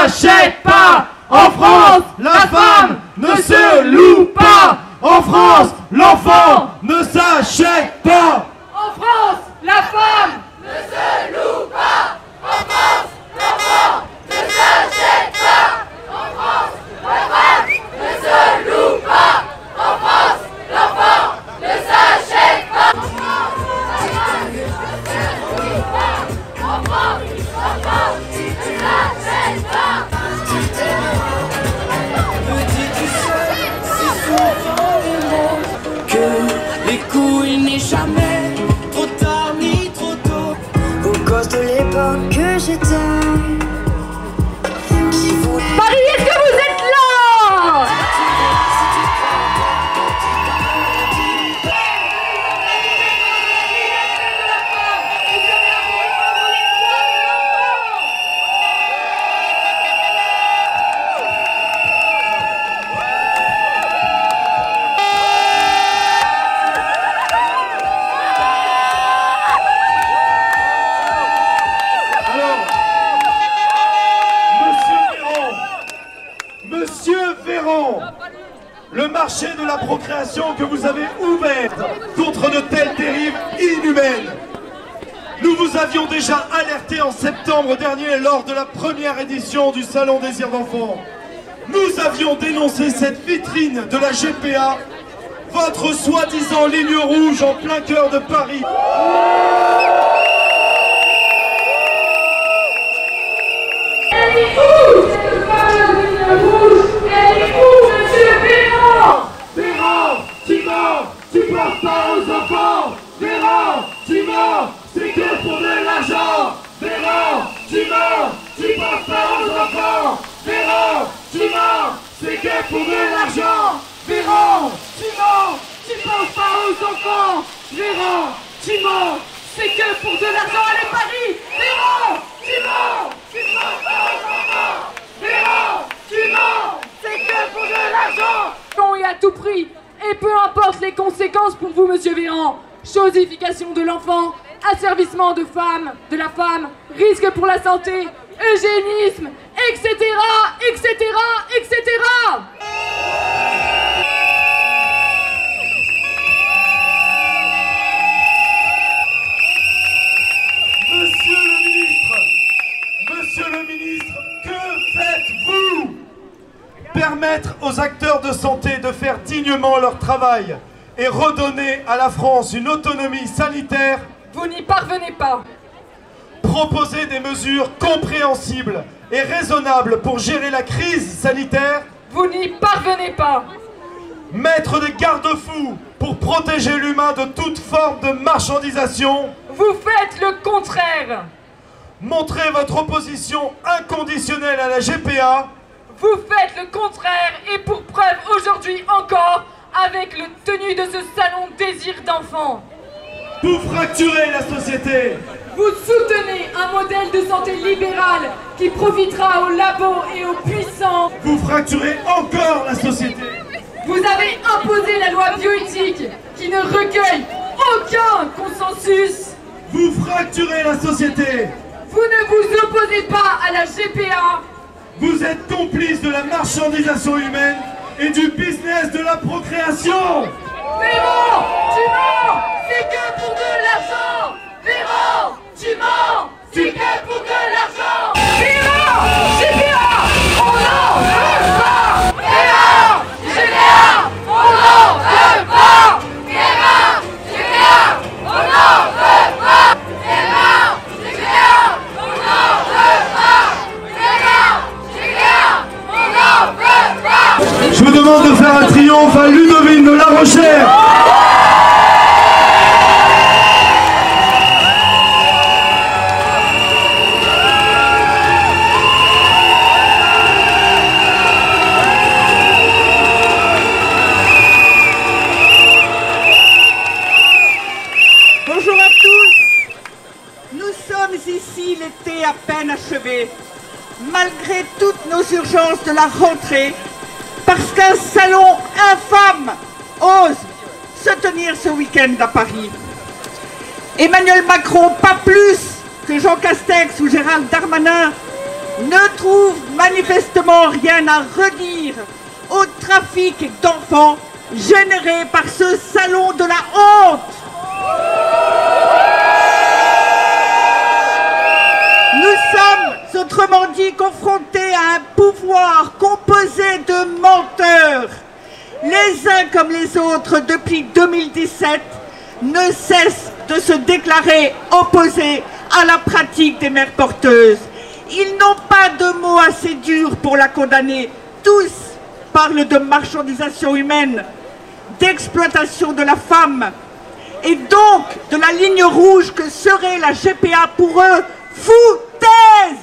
s'achète pas. En France, la femme ne se loue pas. En France, l'enfant ne s'achète pas. En France, la femme ne se loue pas. En France, l'enfant ne s'achète pas. En France, la femme ne se loue pas. En France, l'enfant ne s'achète pas. En France, la femme ne se loue pas. En France, l'enfant ne s'achète pas. Que les couilles n'est jamais trop tard ni trop tôt. Au cause de l'époque que j'étais. Paris, est-ce que vous êtes là? Monsieur Véran, le marché de la procréation que vous avez ouvert contre de telles dérives inhumaines. Nous vous avions déjà alerté en septembre dernier lors de la première édition du Salon Désir d'Enfant. Nous avions dénoncé cette vitrine de la GPA, votre soi-disant ligne rouge en plein cœur de Paris. Tu penses pas aux enfants. Véran, tu mens, c'est que pour de l'argent. Véran, tu mens, tu penses pas aux enfants. Véran, tu mens, c'est que pour de l'argent. Véran, tu mens, tu penses pas aux enfants. Véran, tu mens, c'est que pour de l'argent. Allez Paris, Véran, tu mens, tu penses pas aux enfants. Véran, tu mens, c'est que pour de l'argent. Non et à tout prix. Et peu importe les conséquences pour vous, monsieur Véran, chosification de l'enfant, asservissement de la femme, risque pour la santé, eugénisme, etc., etc., etc. Monsieur le ministre, que faites-vous? Permettre aux acteurs de santé de faire dignement leur travail et redonner à la France une autonomie sanitaire. Vous n'y parvenez pas. Proposer des mesures compréhensibles et raisonnables pour gérer la crise sanitaire. Vous n'y parvenez pas. Mettre des garde-fous pour protéger l'humain de toute forme de marchandisation. Vous faites le contraire. Montrer votre opposition inconditionnelle à la GPA. Vous faites le contraire et pour preuve aujourd'hui encore avec le tenu de ce salon Désir d'Enfant. Vous fracturez la société. Vous soutenez un modèle de santé libéral qui profitera aux labos et aux puissants. Vous fracturez encore la société. Vous avez imposé la loi bioéthique qui ne recueille aucun consensus. Vous fracturez la société. Vous ne vous opposez pas à la GPA. Vous êtes complice de la marchandisation humaine et du business de la procréation. Véran, tu mens, c'est que pour de l'argent. Véran, tu mens, c'est que pour de l'argent. Véran, GPA, on n'en veut pas. Véran, GPA, on n'en veut pas. Véran, GPA, on n'en veut pas. Véran, GPA, on n'en veut pas. Véran, GPA, on n'en veut pas. Je vous demande de faire un triomphe à Ludovine de La Rochère. Bonjour à tous. Nous sommes ici l'été à peine achevé, malgré toutes nos urgences de la rentrée, parce qu'un salon infâme ose se tenir ce week-end à Paris. Emmanuel Macron, pas plus que Jean Castex ou Gérald Darmanin, ne trouve manifestement rien à redire au trafic d'enfants généré par ce salon de la honte. Nous sommes, autrement dit, confrontés à un pouvoir composé de menteurs. Les uns comme les autres, depuis 2017, ne cessent de se déclarer opposés à la pratique des mères porteuses. Ils n'ont pas de mots assez durs pour la condamner. Tous parlent de marchandisation humaine, d'exploitation de la femme, et donc de la ligne rouge que serait la GPA pour eux. Foutaise!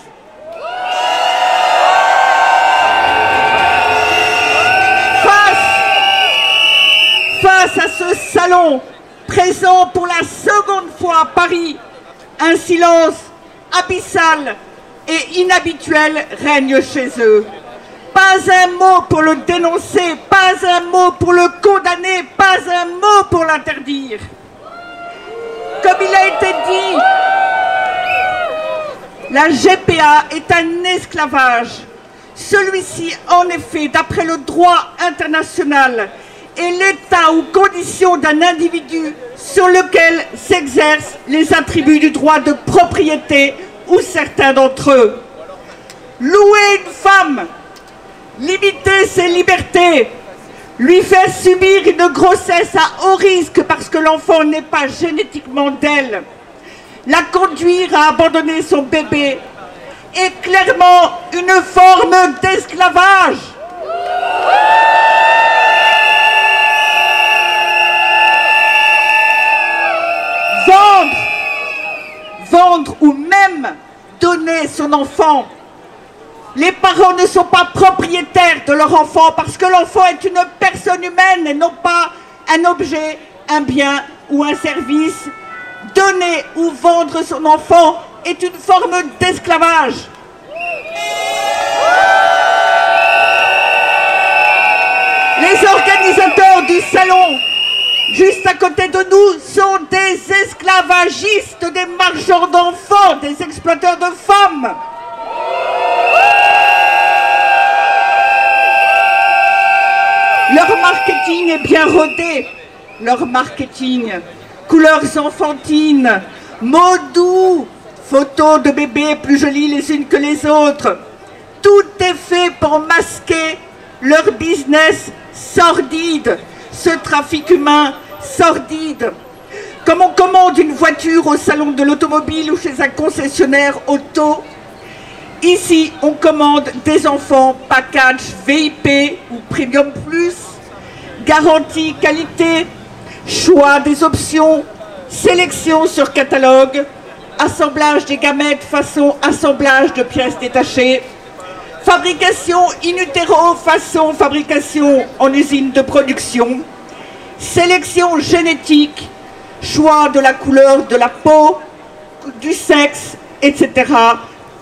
Face à ce salon, présent pour la seconde fois à Paris, un silence abyssal et inhabituel règne chez eux. Pas un mot pour le dénoncer, pas un mot pour le condamner, pas un mot pour l'interdire. Comme il a été dit, la GPA est un esclavage. Celui-ci, en effet, d'après le droit international, est l'état ou condition d'un individu sur lequel s'exercent les attributs du droit de propriété ou certains d'entre eux. Louer une femme, limiter ses libertés, lui faire subir une grossesse à haut risque parce que l'enfant n'est pas génétiquement d'elle, la conduire à abandonner son bébé est clairement une forme d'esclavage. Vendre ou même donner son enfant. Les parents ne sont pas propriétaires de leur enfant parce que l'enfant est une personne humaine et non pas un objet, un bien ou un service. Donner ou vendre son enfant est une forme d'esclavage. Les organisateurs du salon, juste à côté de nous, sont des esclavagistes, des marchands d'enfants, des exploiteurs de femmes. Leur marketing est bien rodé. Leur marketing, couleurs enfantines, mots doux, photos de bébés plus jolies les unes que les autres. Tout est fait pour masquer leur business sordide, ce trafic humain sordide. Comme on commande une voiture au salon de l'automobile ou chez un concessionnaire auto, ici on commande des enfants package VIP ou Premium Plus, garantie qualité, choix des options, sélection sur catalogue, assemblage des gamètes façon assemblage de pièces détachées, fabrication in utero façon fabrication en usine de production, sélection génétique, choix de la couleur de la peau, du sexe, etc.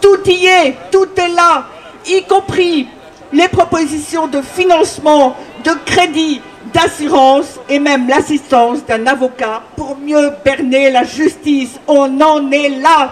Tout y est, tout est là, y compris les propositions de financement, de crédit, d'assurance et même l'assistance d'un avocat pour mieux berner la justice. On en est là.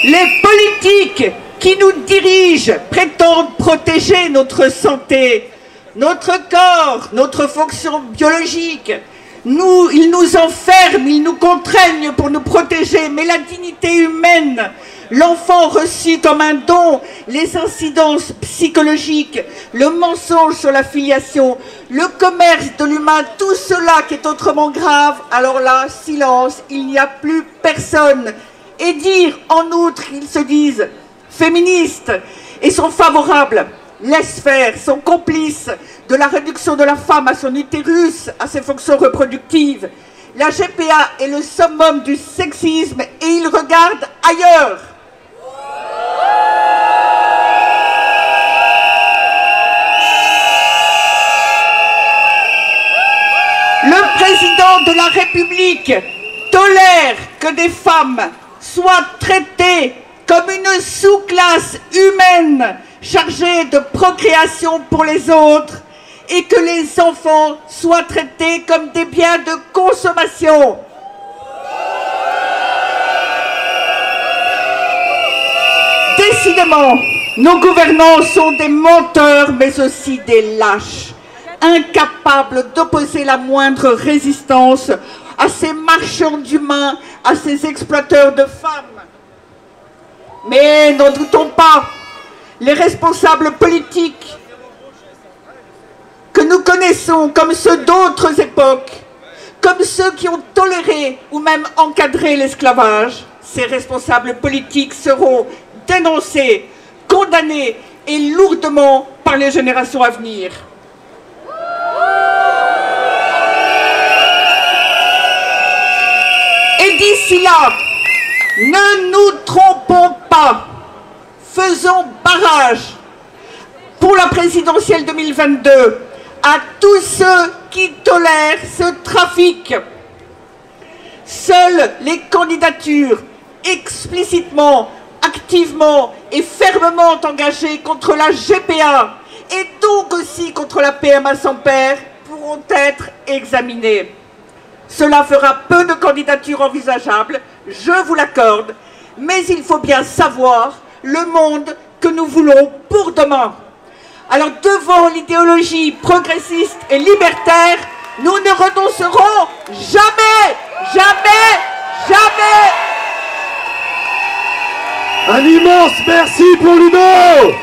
Les politiques qui nous dirigent prétendent protéger notre santé, notre corps, notre fonction biologique. Ils nous enferment, ils nous contraignent pour nous protéger, mais la dignité humaine, l'enfant reçu comme un don, les incidences psychologiques, le mensonge sur la filiation, le commerce de l'humain, tout cela qui est autrement grave, alors là, silence, il n'y a plus personne. Et dire en outre qu'ils se disent féministes et sont favorables, laissent faire, sont complices de la réduction de la femme à son utérus, à ses fonctions reproductives. La GPA est le summum du sexisme et ils regardent ailleurs. Le président de la République tolère que des femmes soient traitées comme une sous-classe humaine chargée de procréation pour les autres et que les enfants soient traités comme des biens de consommation. Décidément, nos gouvernants sont des menteurs, mais aussi des lâches, incapables d'opposer la moindre résistance à ces marchands d'humains, à ces exploiteurs de femmes. Mais n'en doutons pas, les responsables politiques que nous connaissons comme ceux d'autres époques, comme ceux qui ont toléré ou même encadré l'esclavage, ces responsables politiques seront dénoncés, condamnés et lourdement par les générations à venir. Et d'ici là, ne nous trompons pas, faisons barrage pour la présidentielle 2022 à tous ceux qui tolèrent ce trafic. Seules les candidatures explicitement, activement et fermement engagées contre la GPA et donc aussi contre la PMA sans père pourront être examinées. Cela fera peu de candidatures envisageables, je vous l'accorde, mais il faut bien savoir le monde que nous voulons pour demain. Alors devant l'idéologie progressiste et libertaire, nous ne renoncerons jamais, jamais, jamais. Un immense merci pour Ludo.